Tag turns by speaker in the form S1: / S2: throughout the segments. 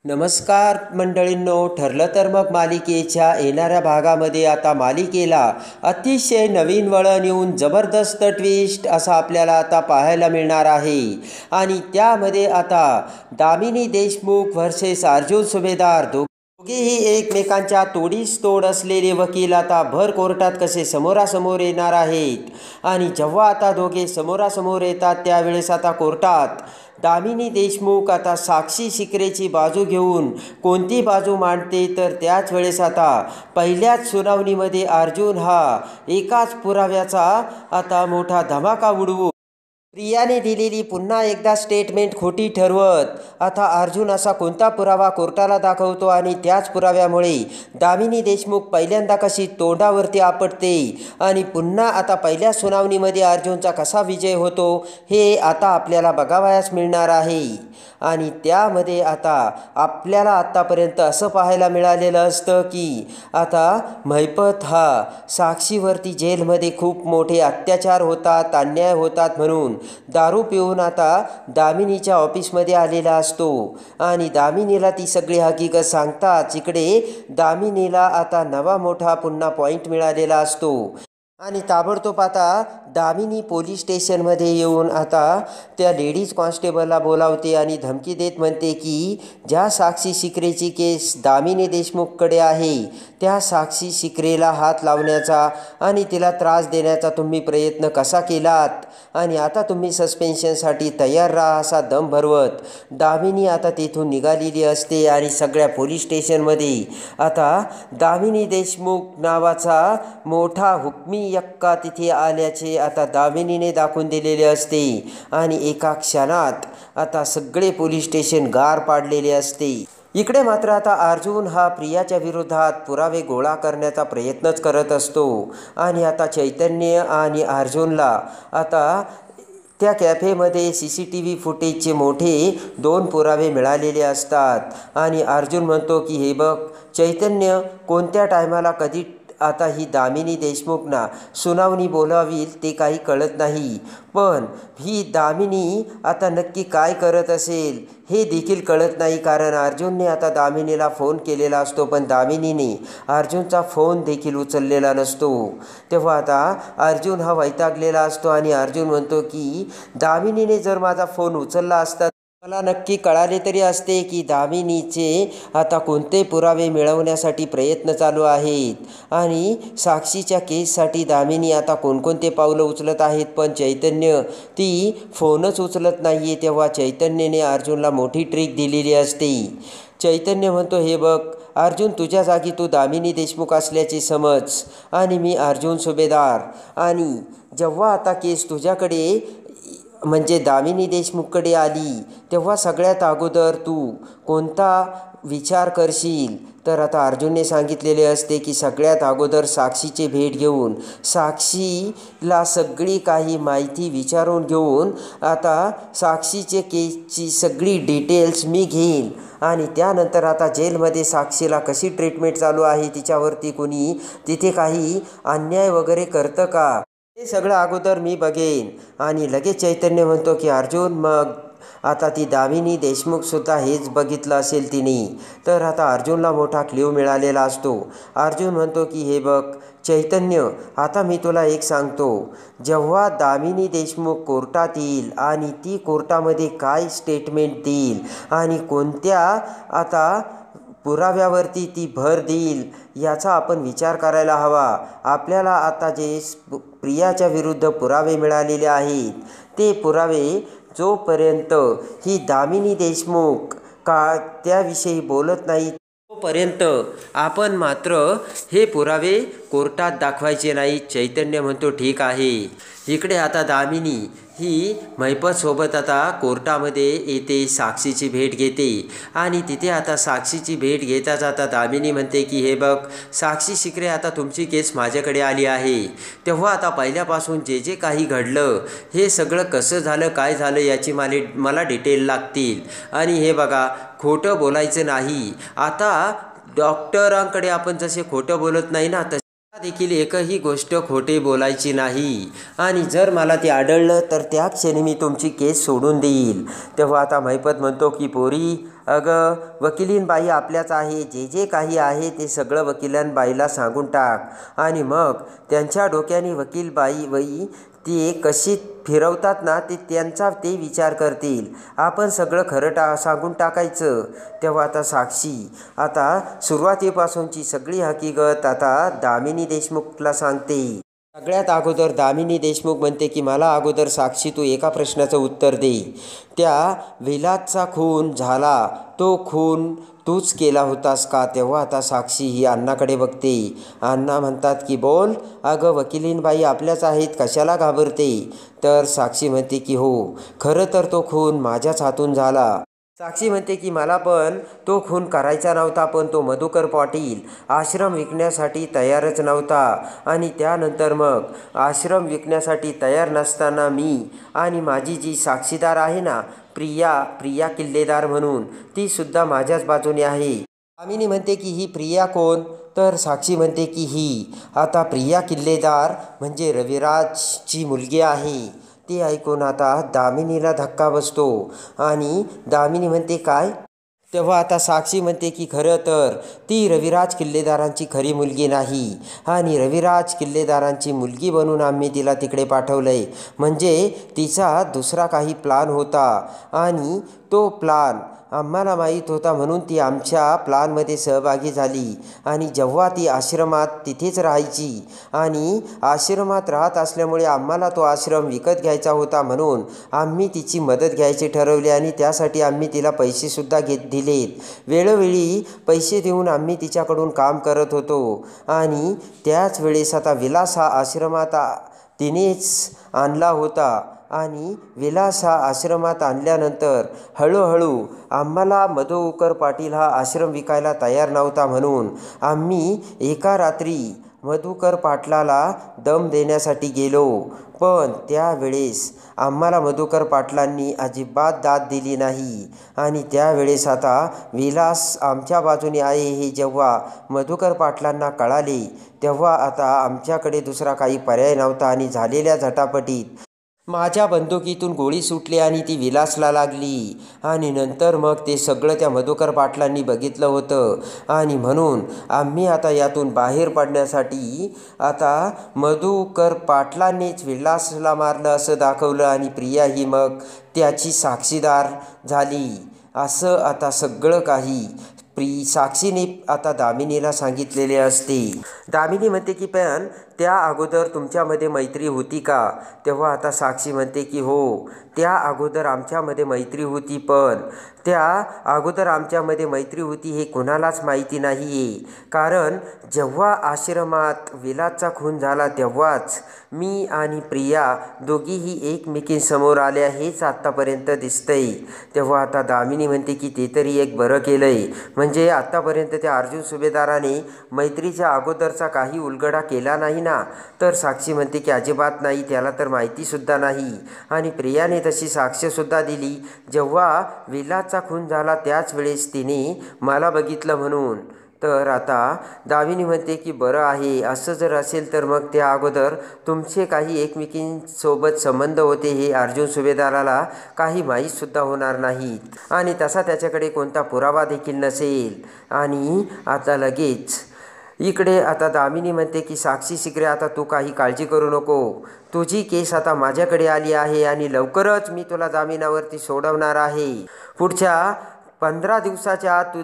S1: नमस्कार मंडळींनो, ठरलं तर मग मालिकेच्या येणाऱ्या भागामध्ये आता मालिकेला अतिशय नवीन वळण येऊन जबरदस्त ट्विस्ट असा आपल्याला आता पाहायला मिळणार आहे। आणि त्यामध्ये आता दामिनी देशमुख व्हर्सेस अर्जुन सुभेदार दोघेही एकमेकांच्या तोडीस तोड असलेले वकील आता भर कोर्टात कसे समोरासमोर येणार आहेत। आणि जेव्हा आता दोघे समोरासमोर येतात त्यावेळेस आता कोर्टात दामिनी देशमुख आता साक्षी शिकरेची बाजू घेऊन कोणती बाजू मांडते, तर त्याच वेळेस आता पहिल्याच सुनावणीमध्ये अर्जुन हा एकाच पुराव्याचा आता मोठा धमाका उडवून प्रियाने दिलेली पुन्हा एकदा स्टेटमेंट खोटी ठरवत आता अर्जुन असा कोणता पुरावा कोर्टाला दाखवतो आणि त्याच पुराव्यामुळे दामिनी देशमुख पहिल्यांदा कशी तोंडावरती आपटते आणि पुन्हा आता पहिल्या सुनावणीमध्ये अर्जुनचा कसा विजय होतो हे आता आपल्याला बघावयास मिळणार आहे। आणि त्यामध्ये आता आपल्याला आत्तापर्यंत असं पाहायला मिळालेलं असतं की आता महिपत हा साक्षीवरती जेलमध्ये खूप मोठे अत्याचार होतात, अन्याय होतात म्हणून दारू पिऊन आता दामिनीच्या ऑफिसमध्ये आलेला असतो आणि दामिनीला ती सगळी हकीकत सांगताच इकडे दामिनीला आता नवा मोठा पुन्हा पॉईंट मिळालेला असतो आणि ताबडतोब आता दामिनी पोलीस स्टेशनमध्ये येऊन आता त्या लेडीज कॉन्स्टेबलला बोलावते आणि धमकी देत म्हणते की ज्या साक्षी शिकरेची केस दामिनी देशमुखकडे आहे त्या साक्षी शिकरेला हात लावण्याचा आणि तिला त्रास देण्याचा तुम्ही प्रयत्न कसा केलात आणि आता तुम्ही सस्पेन्शनसाठी तयार राहा असा दम भरवत दामिनी आता तेथून निघालेली असते। आणि सगळ्या पोलीस स्टेशनमध्ये आता दामिनी देशमुख नावाचा मोठा हुकमी यक्का तिथे आल्याचे आता दामिनीने दाखवून दिलेले असते आणि एका क्षणात आता सगळे पोलीस स्टेशन गार पाडलेले असते। इकडे मात्र आता अर्जुन हा प्रियाच्या विरोधात पुरावे गोळा करण्याचा प्रयत्नच करत असतो आणि आता चैतन्य आणि अर्जुनला आता त्या कॅफेमध्ये CCTV फुटेजचे मोठे 2 पुरावे मिळालेले असतात आणि अर्जुन म्हणतो की हे बघ चैतन्य, कोणत्या टायमाला कधी आता ही दामिनी देशमुखना सुनावणी बोलावील ते काही कळत नाही, पण ही दामिनी आता नक्की काय करत असेल हे देखील कळत नाही, कारण अर्जुनने आता दामिनीला फोन केलेला असतो पण दामिनीने अर्जुनचा फोन देखील उचललेला नसतो। तेव्हा आता अर्जुन हा वैतागलेला असतो आणि अर्जुन म्हणतो की दामिनीने जर माझा फोन उचलला असता मला नक्की कळाले तरी असते की दामिनीचे आता कोणते पुरावे मिळवण्यासाठी प्रयत्न चालू आहेत आणि साक्षीच्या केससाठी दामिनी आता कोणकोणते पावलं उचलत आहेत, पण चैतन्य ती फोनच उचलत नाही आहे। तेव्हा चैतन्यने अर्जुनला मोठी ट्रिक दिलेली असते। चैतन्य म्हणतो हे बघ अर्जुन, तुझ्या जागी तू दामिनी देशमुख असल्याचे समज आणि मी अर्जुन सुभेदार, आणि जेव्हा आता केस तुझ्याकडे म्हणजे दामिनी देशमुखकडे आली तेव्हा सगळ्यात अगोदर तू कोणता विचार करशील, तर आता अर्जुनने सांगितलेले असते की सगळ्यात अगोदर साक्षीची भेट घेऊन साक्षीला सगळी काही माहिती विचारून घेऊन आता साक्षीचे केसची सगळी डिटेल्स मी घेईन आणि त्यानंतर आता जेलमध्ये साक्षीला कशी ट्रीटमेंट चालू आहे, तिच्यावरती कोणी तिथे काही अन्याय वगैरे करतं का हे सगळं अगोदर मी बघेन। आणि लगेच चैतन्य म्हणतो की अर्जुन, मग आता ती दामिनी देशमुखसुद्धा हेच बघितलं असेल तिने, तर आता अर्जुनला मोठा क्ल्यू मिळालेला असतो। अर्जुन म्हणतो की हे बघ चैतन्य, आता मी तुला एक सांगतो, जेव्हा दामिनी देशमुख कोर्टात येईल आणि ती कोर्टामध्ये काय स्टेटमेंट देईल आणि कोणत्या आता पुराव्यावरती ती भर देईल याचा आपण विचार करायला हवा। आपल्याला आता जे प्रियाच्या विरुद्ध पुरावे मिळालेले आहेत ते पुरावे जोपर्यंत ही दामिनी देशमुख त्याविषयी बोलत नाही तोपर्यंत आपण मात्र हे पुरावे कोर्टात दाखवायचे नाहीत। चैतन्य म्हणतो ठीक आहे। इकडे आता दामिनी ही महिपतसोबत आता कोर्टामध्ये येते, साक्षीची भेट घेते आणि तिथे आता साक्षीची भेट घेताच आता दामिनी म्हणते की हे बघ साक्षी शिकरे, आता तुमची केस माझ्याकडे आली आहे, तेव्हा आता पहिल्यापासून जे जे काही घडलं हे सगळं कसं झालं, काय झालं याची मला डिटेल लागतील आणि हे बघा खोटं बोलायचं नाही। आता डॉक्टरांकडे आपण जसे खोटं बोलत नाही ना तसे देखील एकही गोष्ट खोटे बोलायची नाही आणि जर मला ते आढळलं तर त्या क्षणी मी तुमची केस सोडून देईल। तेव्हा आता महिपत म्हणतो की पोरी अगं वकिलीनबाई आपल्याच आहे, जे जे काही आहे ते सगळं वकिलांबाईला सांगून टाक आणि मग त्यांच्या डोक्याने वकीलबाई ती कशी फिरवतात ना ते त्यांचा ते विचार करतील. आपण सगळं खरं सांगून टाकायचं. तेव्हा आता साक्षी आता सुरुवातीपासूनची सगळी हकीकत आता दामिनी देशमुखला सांगते. सगळ्यात अगोदर दामिनी देशमुख म्हणते की मला अगोदर साक्षी तू एका प्रश्नाचं उत्तर दे. त्या विलासचा खून झाला, तो खून तूच केला होतास का? तेव्हा आता साक्षी ही अण्णाकडे बघते. अण्णा म्हणतात की बोल. अगं वकिलीनबाई आपल्याच आहेत, कशाला घाबरते? तर साक्षी म्हणते की हो, खरं तर तो खून माझ्याच हातून झाला. साक्षी म्हणते की मला पण तो खून करायचा नव्हता, पण तो मधुकर पाटील आश्रम विकण्यासाठी तयारच नव्हता. आणि त्यानंतर मग आश्रम विकण्यासाठी तयार नसताना मी आणि माझी जी साक्षीदार आहे ना प्रिया किल्लेदार म्हणून, ती सुद्धा माझ्याच बाजूने आहे. दामिनी म्हणते की ही प्रिया कोण? तर साक्षी म्हणते की ही आता प्रिया किल्लेदार म्हणजे रविराजची मुलगी आहे. ते ऐकून आता दामिनीला धक्का बसतो आणि दामिनी म्हणते काय? तेव्हा आता साक्षी म्हणते की खरं तर ती रविराज किल्लेदारांची खरी मुलगी नाही आणि रविराज किल्लेदारांची मुलगी बनून आम्ही तिला तिकडे पाठवलं आहे. म्हणजे तिचा दुसरा काही प्लान होता आणि तो प्लान आम्हाला माहीत होता, म्हणून ती आमच्या प्लानमध्ये सहभागी झाली. आणि जेव्हा ती आश्रमात तिथेच राहायची आणि आश्रमात राहत असल्यामुळे आम्हाला तो आश्रम विकत घ्यायचा होता, म्हणून आम्ही तिची मदत घ्यायची ठरवली आणि त्यासाठी आम्ही तिला पैसेसुद्धा दिलेत. वेळोवेळी पैसे देऊन आम्ही तिच्याकडून काम करत होतो. आणि त्याच वेळेस आता विलास हा आश्रमात तिनेच आणला होता आणि विलास हा आश्रमात आणल्यानंतर हळूहळू आम्हाला मधुकर पाटील हा आश्रम विकायला तयार नव्हता, म्हणून आम्ही एका रात्री मधुकर पाटलाला दम देण्यासाठी गेलो. पण त्यावेळेस आम्हाला मधुकर पाटलांनी अजिबात दाद दिली नाही. आणि त्यावेळेस आता विलास आमच्या बाजूने आहे हे जेव्हा मधुकर पाटलांना कळाले, तेव्हा आता आमच्याकडे दुसरा काही पर्याय नव्हता आणि झालेल्या झटापटीत माझ्या बंदुकीतून गोळी सुटली आणि ती विलासला लागली. आणि नंतर मग ते सगळं त्या मधुकर पाटलांनी बघितलं होतं. आणि म्हणून आम्ही आता यातून बाहेर पडण्यासाठी आता मधुकर पाटलांनीच विलासला मारलं असं दाखवलं आणि प्रिया ही मग त्याची साक्षीदार झाली. असं आता सगळं काही साक्षीने आता दामिनीला सांगितलेले असते. दामिनी म्हणते की पण त्या अगोदर तुमच्यामध्ये मैत्री होती का? तेव्हा आता साक्षी म्हणते की हो, त्या अगोदर आमच्यामध्ये मैत्री होती, पण त्या अगोदर आमच्यामध्ये मैत्री होती हे कोणालाच माहिती नाही आहे. कारण जेव्हा आश्रमात विलासचा खून झाला तेव्हाच मी आणि प्रिया दोघीही एकमेकींसमोर आल्या हेच आत्तापर्यंत दिसतंय. तेव्हा आता दामिनी म्हणते की ते तरी एक बरं केलं आहे, म्हणजे आत्तापर्यंत त्या अर्जुन सुभेदाराने मैत्रीच्या अगोदरचा काही उलगडा केला नाही ना? तर साक्षी म्हणते की अजिबात नाही, त्याला तर माहितीसुद्धा नाही. आणि प्रियाने तशी साक्षीसुद्धा दिली. जेव्हा विलासचा खून झाला त्याच वेळेस तिने मला बघितलं म्हणून. तर आता दामिनी म्हणते की बरं आहे, असं जर असेल तर मग त्या अगोदर तुमचे काही एकमेकींसोबत संबंध होते हे अर्जुन सुभेदाराला काही माहीतसुद्धा होणार नाहीत आणि तसा त्याच्याकडे कोणता पुरावा देखील नसेल. आणि आता लगेच इकडे आता दामिनी म्हणते की साक्षी शिकरे, आता तू काही काळजी करू नको. तुझी केस आता माझ्याकडे आली आहे आणि लवकरच मी तुला जामिनावरती सोडवणार आहे. पुढच्या 15 दिवसाच्या आत तू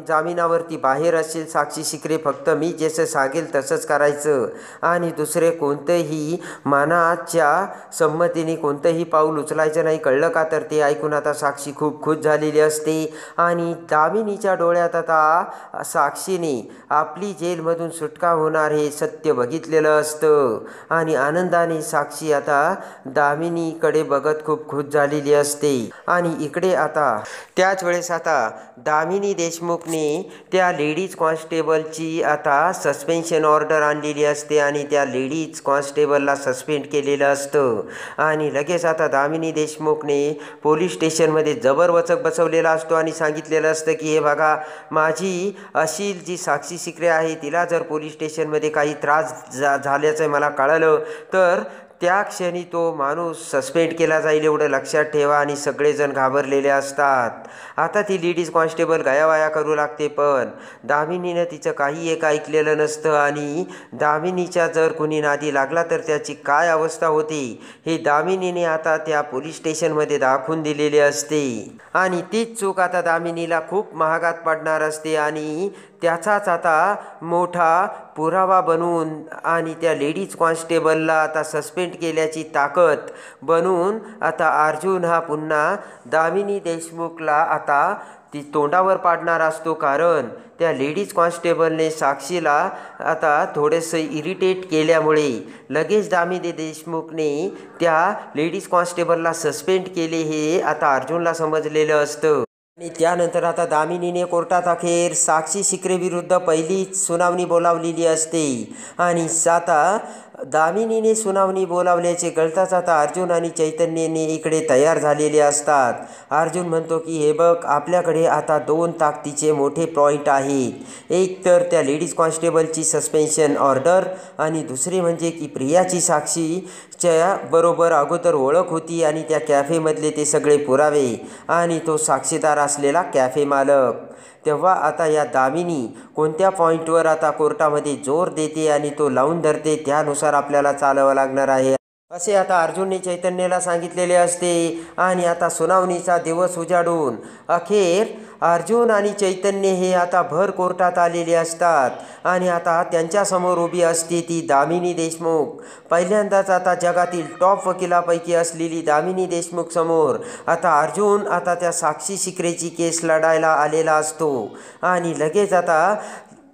S1: जामिनावरती बाहेर असशील साक्षी शिकरे. फक्त मी जसं सांगेल तसंच करायचं आणि दुसरे कोणतेही मनाच्या संमतीने कोणतंही पाऊल उचलायचं नाही, कळलं का? तर ते ऐकून आता साक्षी खूप खुश झालेली असते आणि दामिनीच्या डोळ्यात आता साक्षीने आपली जेलमधून सुटका होणार हे सत्य बघितलेलं असतं आणि आनंदाने साक्षी आता दामिनीकडे बघत खूप खुश झालेली असते. आणि इकडे आता त्याच वेळेस आता दामिनी देशमुखने त्या लेडीज कॉन्स्टेबलची आता सस्पेन्शन ऑर्डर आणलेली असते आणि त्या लेडीज कॉन्स्टेबलला सस्पेंड केलेलं असतं. आणि लगेच आता दामिनी देशमुखने पोलीस स्टेशनमध्ये जबरवचक बसवलेला असतो आणि सांगितलेलं असतं की हे बघा, माझी अशील जी साक्षी शिकरे आहे तिला जर पोलीस स्टेशनमध्ये काही त्रास झाल्याचं मला कळलं तर त्या क्षणी तो माणूस सस्पेंड केला जाईल एवढं लक्षात ठेवा आणि सगळेजण घाबरलेले असतात. आता ती लेडीज कॉन्स्टेबल गयावया करू लागते, पण दामिनीनं तिचं काही एक ऐकलेलं नसतं आणि दामिनीच्या जर कुणी नादी लागला तर त्याची काय अवस्था होते हे दामिनीने आता त्या पोलीस स्टेशनमध्ये दाखवून दिलेले असते. आणि तीच चूक आता दामिनीला खूप महागात पडणार असते आणि त्याचाच आता मोठा पुरावा बनून आणि त्या लेडीज कॉन्स्टेबलला आता सस्पेंड केल्याची ताकद बनून आता अर्जुन हा पुन्हा दामिनी देशमुखला आता ती तोंडावर पाडणार असतो. कारण त्या लेडीज कॉन्स्टेबलने साक्षीला आता थोडेसे इरिटेट केल्यामुळे लगेच दामिनी देशमुखने त्या लेडीज कॉन्स्टेबलला सस्पेंड केले हे आता अर्जुनला समजलेलं असतं. आणि त्यानंतर आता दामिनीने कोर्टात अखेर साक्षी शिकरे विरुद्ध पहिलीच सुनावणी बोलावलेली असते आणि आता दामिनीने सुनावणी बोलावल्याचे कळताच आता अर्जुन आणि चैतन्यने इकडे तयार झालेले असतात. अर्जुन म्हणतो की हे बघ, आपल्याकडे आता 2 ताकदीचे मोठे पॉईंट आहेत. एक तर त्या लेडीज कॉन्स्टेबलची सस्पेन्शन ऑर्डर आणि दुसरे म्हणजे की प्रियाची साक्षीच्या बरोबर अगोदर ओळख होती आणि त्या कॅफेमधले ते सगळे पुरावे आणि तो साक्षीदार असलेला कॅफे मालक. तेव्हा आता या दामिनी कोणत्या पॉईंटवर आता कोर्टामध्ये जोर देते आणि तो लावून धरते त्यानुसार आपल्याला चालावं लागणार आहे असे आता अर्जुनने चैतन्याला सांगितलेले असते. आणि आता सुनावणीचा दिवस उजाडून अखेर अर्जुन आणि चैतन्य हे आता भर कोर्टात आलेले असतात आणि आता त्यांच्यासमोर उभी असते ती दामिनी देशमुख. पहिल्यांदाच आता जगातील टॉप वकिलापैकी असलेली दामिनी देशमुख समोर आता अर्जुन आता त्या साक्षी शिकरेची केस लढायला आलेला असतो आणि लगेच आता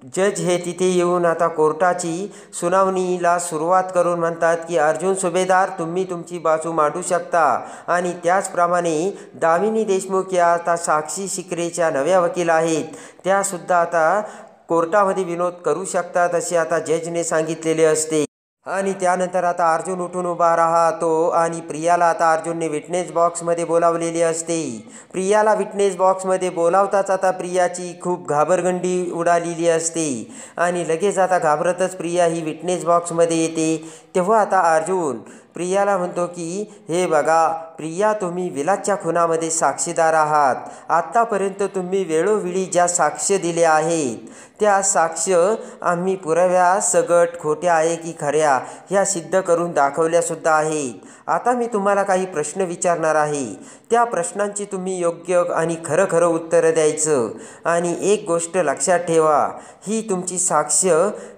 S1: जज हे तिथे येऊन आता कोर्टाची सुनावणीला सुरुवात करून म्हणतात की अर्जुन सुभेदार, तुम्ही तुमची बाजू मांडू शकता. आणि त्याचप्रमाणे दामिनी देशमुख या आता साक्षी शिकरेच्या नव्या वकील आहेत, त्यासुद्धा आता कोर्टामध्ये विनोद करू शकतात असे आता जजने सांगितलेले असते. आणि त्यानंतर आता अर्जुन उठून उभा राहतो आणि प्रियाला आता अर्जुनने विटनेस बॉक्समध्ये बोलावलेले असते. प्रियाला विटनेस बॉक्समध्ये बोलावताच आता प्रियाची खूप घाबरगंडी उडालेली असते आणि लगेच आता घाबरतच प्रिया ही विटनेस बॉक्समध्ये येते. तेव्हा आता अर्जुन प्रियाला म्हणतो की हे बघा प्रिया, तुम्ही विलासच्या खुनामध्ये साक्षीदार आहात. आत्तापर्यंत तुम्ही वेळोवेळी ज्या साक्ष दिल्या आहेत त्या साक्ष आम्ही पुराव्या सगट खोट्या आहे की खऱ्या ह्या सिद्ध करून दाखवल्यासुद्धा आहेत. आता मी तुम्हाला काही प्रश्न विचारणार आहे, त्या प्रश्नांची तुम्ही योग्य आणि खरं खरं उत्तरं द्यायचं. आणि एक गोष्ट लक्षात ठेवा, ही तुमची साक्ष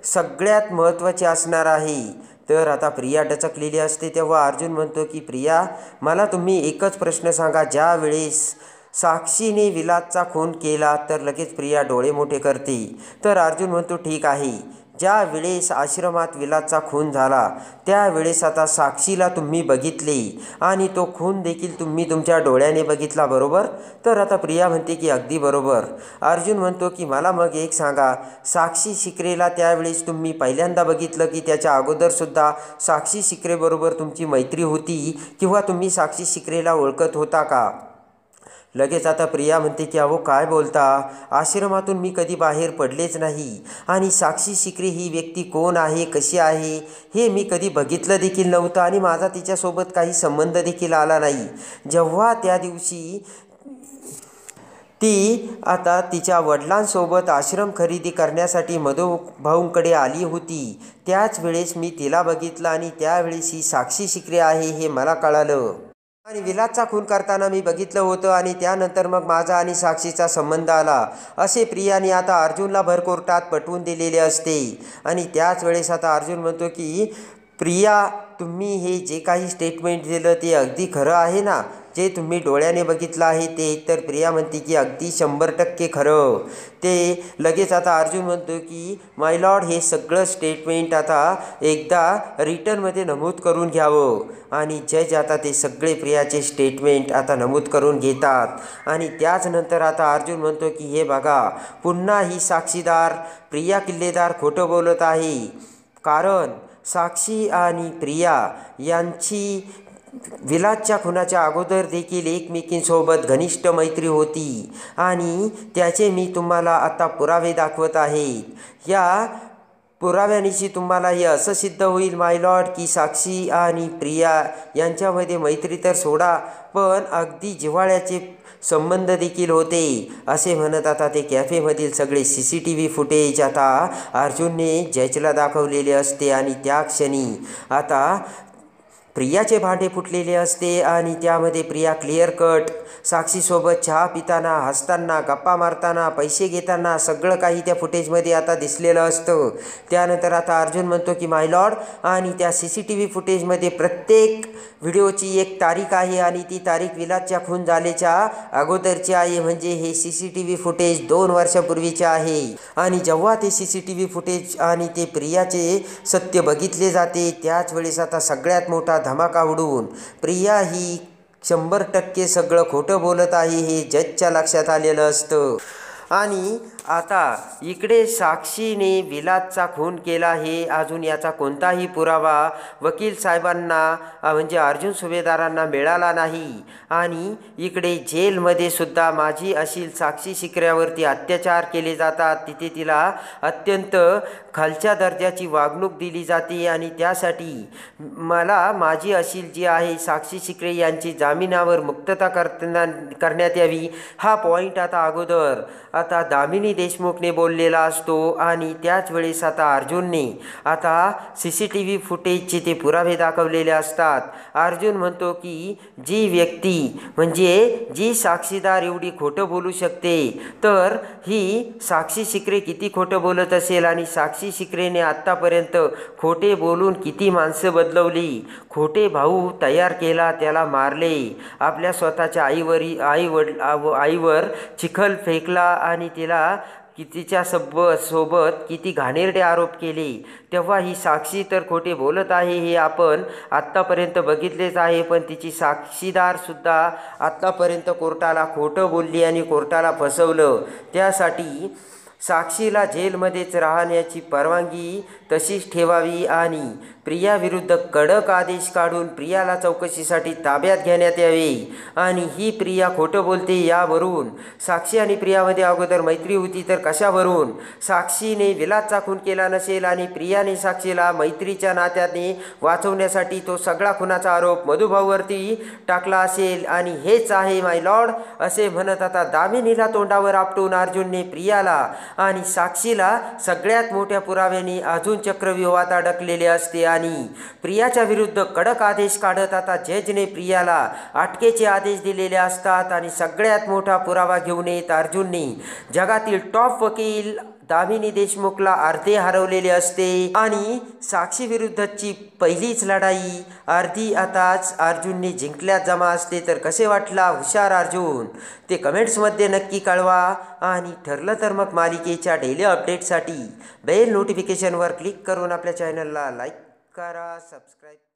S1: सगळ्यात महत्त्वाची असणार आहे. तर आता प्रिया डचकलेली असते. तेव्हा अर्जुन म्हणतो की प्रिया, मला तुम्ही एकच प्रश्न सांगा, ज्या वेळेस साक्षीने विलासचा खून केला तर लगेच प्रिया डोळे मोठे करते. तर अर्जुन म्हणतो ठीक आहे, ज्या वेळेस आश्रमात विलासचा खून झाला त्यावेळेस आता साक्षीला तुम्ही बघितले आणि तो खून देखील तुम्ही तुमच्या डोळ्याने बघितला, बरोबर? तर आता प्रिया म्हणते की अगदी बरोबर. अर्जुन म्हणतो की मला मग एक सांगा, साक्षी शिकरेला त्यावेळेस तुम्ही पहिल्यांदा बघितलं की त्याच्या अगोदरसुद्धा साक्षी शिकरेबरोबर तुमची मैत्री होती किंवा तुम्ही साक्षी शिकरेला ओळखत होता का? लगेच आता प्रिया म्हणते की अहो काय बोलता, आश्रमातून मी कधी बाहेर पडलेच नाही आणि साक्षी शिकरे ही व्यक्ती कोण आहे, कशी आहे हे मी कधी बघितलं देखील नव्हतं आणि माझा तिच्यासोबत काही संबंध देखील आला नाही. जेव्हा त्या दिवशी ती आता तिच्या वडिलांसोबत आश्रम खरेदी करण्यासाठी मधुभाऊंकडे आली होती त्याच वेळेस मी तिला बघितलं आणि त्यावेळेस ही साक्षी शिकरे आहे हे मला कळालं आणि विलासचा खून करताना मी बघितलं होतं आणि त्यानंतर मग माझा आणि साक्षीचा संबंध आला असे प्रियाने आता अर्जुनला भर कोर्टात पटवून दिलेले असते. आणि त्याच वेळेस आता अर्जुन म्हणतो की प्रिया, तुम्ही हे जे काही स्टेटमेंट दिलं ते अगदी खरं आहे ना, जे तुम्ही डोळ्याने बघितलं आहे ते? तर प्रिया म्हणते की अगदी 100% खरं. ते लगेच आता अर्जुन म्हणतो की माय लॉर्ड, हे सगळं स्टेटमेंट आता एकदा रिटर्नमध्ये नमूद करून घ्यावं. आणि जज आता ते सगळे प्रियाचे स्टेटमेंट आता नमूद करून घेतात. आणि त्याचनंतर आता अर्जुन म्हणतो की हे बघा, पुन्हा ही साक्षीदार प्रिया किल्लेदार खोटं बोलत आहे. कारण साक्षी आणि प्रिया यांची विलासच्या खुनाच्या अगोदर देखील एकमेकींसोबत घनिष्ठ मैत्री होती आणि त्याचे मी तुम्हाला आता पुरावे दाखवत आहे. या पुराव्यानिशी तुम्हाला हे असं सिद्ध होईल माय लॉर्ड की साक्षी आणि प्रिया यांच्यामध्ये मैत्री तर सोडा, पण अगदी जिव्हाळ्याचे संबंध देखील होते असे म्हणत आता ते कॅफेमधील सगळे CCTV फुटेज आता अर्जुनने जजला दाखवलेले असते आणि त्या क्षणी आता प्रियाचे भांडे फुटलेले असते आणि त्यामध्ये प्रिया क्लिअर कट साक्षीसोबत चहा पिताना, हसताना, गप्पा मारताना, पैसे घेताना सगळं काही त्या फुटेजमध्ये आता दिसलेलं असतं. त्यानंतर आता अर्जुन म्हणतो की माय लॉर्ड, आणि त्या CCTV फुटेजमध्ये प्रत्येक व्हिडिओची एक तारीख आहे आणि ती तारीख विलासच्या खून झाल्याच्या अगोदरची आहे. म्हणजे हे CCTV फुटेज 2 वर्षापूर्वीचे आहे. आणि जेव्हा ते CCTV फुटेज आणि ते प्रियाचे सत्य बघितले जाते त्याच वेळेस आता सगळ्यात मोठा धमाका उडून प्रिया ही 100% सगळं खोटं बोलत आहे हे जजच्या लक्षात आलेलं असतं. आणि आता इकडे साक्षीने विलासचा खून केला हे अजून याचा कोणताही पुरावा वकील साहेबांना म्हणजे अर्जुन सुभेदारांना मिळाला नाही. आणि इकडे जेलमध्ये सुद्धा माझी अशील साक्षी शिकऱ्यावरती अत्याचार केले जातात. तिथे तिला अत्यंत खालच्या दर्जाची वागणूक दिली जाते आणि त्यासाठी मला माझी अशील जी आहे साक्षी शिकरे यांची जामिनावर मुक्तता करण्यात यावी हा पॉईंट आता अगोदर आता दामिनी देशमुखने बोललेला असतो. आणि त्याच वेळेस आता अर्जुनने आता CCTV फुटेजचे ते पुरावे दाखवलेले असतात. अर्जुन म्हणतो की जी व्यक्ती म्हणजे जी साक्षीदार एवढी खोटं बोलू शकते तर ही साक्षी शिकरे किती खोटं बोलत असेल. आणि साक्षी शिकरेने आत्तापर्यंत खोटे बोलून किती माणसं बदलवली, खोटे भाऊ तयार केला, त्याला मारले, आपल्या स्वतःच्या आईवर चिखल फेकला आणि तिला तिच्या सोबत किती घाणेरडे आरोप केले. तेव्हा ही साक्षी तर खोटे बोलत आहे हे आपण आत्तापर्यंत बघितलेच आहे. पण तिची साक्षीदारसुद्धा आत्तापर्यंत कोर्टाला खोटं बोलली आणि कोर्टाला फसवलं. त्यासाठी साक्षीला जेलमध्येच राहण्याची परवानगी तशीच ठेवावी आणि प्रियाविरुद्ध कडक आदेश काढून प्रियाला चौकशीसाठी ताब्यात घेण्यात यावे. आणि ही प्रिया खोटं बोलते यावरून साक्षी आणि प्रियामध्ये अगोदर मैत्री होती तर कशावरून साक्षीने विलासचा खून केला नसेल आणि प्रियाने साक्षीला मैत्रीच्या नात्याने वाचवण्यासाठी तो सगळा खुनाचा आरोप मधुभाऊवरती टाकला असेल. आणि हेच आहे माय लॉर्ड असे म्हणत आता दामिनीला तोंडावर आपटून अर्जुनने प्रियाला आणि साक्षीला सगळ्यात मोठ्या पुराव्याने अजून चक्रव्यूहात अडकलेले असते. आणि प्रियाच्या विरुद्ध कडक आदेश काढत आता जजने प्रियाला अटकेचे आदेश दिलेले असतात. आणि सगळ्यात मोठा पुरावा घेऊन येत अर्जुनने जगातील टॉप वकील दामिनी देशमुखला अर्धे हरवलेले असते. आणि साक्षी विरुद्धची पहिलीच लढाई अर्धी आताच अर्जुनने जिंकल्यात जमा असते. तर कसे वाटला हुशार अर्जुन ते कमेंट्समध्ये नक्की कळवा. आणि ठरलं तर मग मालिकेच्या डेली अपडेटसाठी बेल नोटिफिकेशनवर क्लिक करून आपल्या चॅनलला लाईक करा, सबस्क्राईब